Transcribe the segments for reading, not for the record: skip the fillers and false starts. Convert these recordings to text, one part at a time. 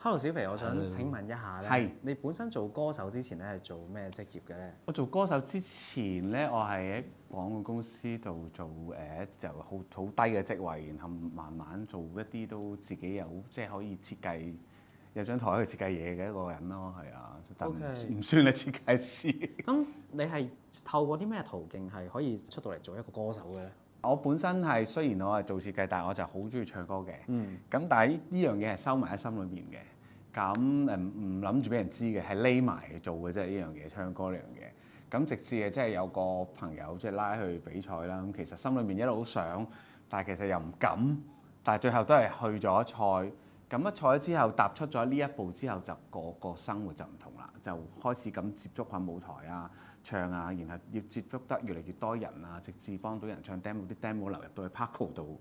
Hello 小肥，我想請問一下咧，係你本身做歌手之前咧係做咩職業嘅咧？我做歌手之前咧，我係喺廣告公司度做就好低嘅職位，然後慢慢做一啲都自己有即係可以設計有張台去設計嘢嘅一個人咯，係啊，但 OK 唔算係設計師。咁你係透過啲咩途徑係可以出到嚟做一個歌手嘅咧？我本身係雖然我係做設計，但係我就好中意唱歌嘅。嗯。咁但係呢樣嘢係收埋喺心裏邊嘅。咁唔諗住俾人知嘅，係匿埋做嘅啫。呢樣嘢唱歌呢樣嘢。咁直至即係有個朋友即係拉去比賽啦。咁其實心裏面一路好想，但係其實又唔敢。但係最後都係去咗賽。咁一賽咗之後，踏出咗呢一步之後，就個生活就唔同啦，就開始咁接觸下舞台啊、唱啊，然後要接觸得越嚟越多人啊，直至幫到人唱 demo，啲 demo 流入到去 Paco 度，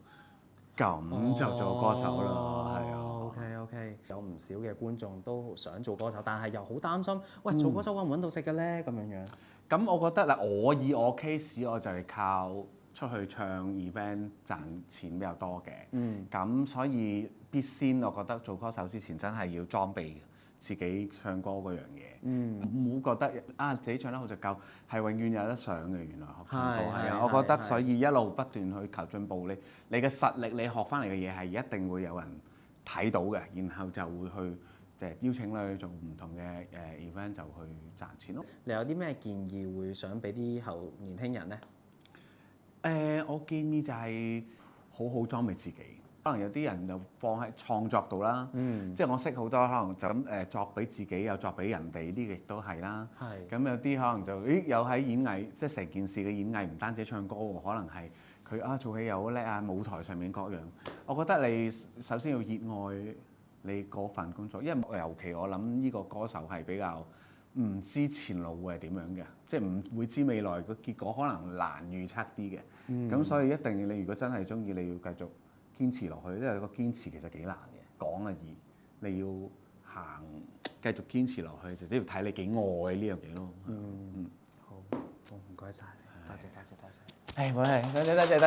咁就做歌手啦，係啊。OK，有唔少嘅觀眾都想做歌手，但係又好擔心，喂，做歌手揾唔揾到食嘅咧？咁樣樣。咁我覺得嗱，以我 case， 我就係靠出去唱 event 賺錢比較多嘅。咁所以必先，我覺得做歌手之前真係要裝備自己唱歌嗰樣嘢。唔好覺得自己唱得好就夠，係永遠有得上嘅。原來學唱歌係啊，我覺得所以一路不斷去求進步。你嘅實力，你學翻嚟嘅嘢係一定會有人睇到嘅，然後就會去即係邀請你去做唔同嘅event 就去賺錢咯。你有啲咩建議會想俾啲後年輕人咧？我建議就係好好裝備自己。可能有啲人就放喺創作度啦，即係我識好多可能就咁作俾自己，又作俾人哋，呢個亦都係啦。咁有啲可能就有喺演藝，即係成件事嘅演藝唔單止唱歌喎，可能係佢做戲又好叻啊，舞台上面各樣。我覺得你首先要熱愛你嗰份工作，因為尤其我諗呢個歌手係比較唔知前路會係點樣嘅，即係唔會知未來個結果，可能難預測啲嘅。咁所以一定你如果真係中意，你要繼續堅持落去，因為個堅持其實幾難嘅，講啊易，你要繼續堅持落去，就都要睇你幾愛呢樣嘢咯。好，唔該晒你，多謝。冇係，多謝。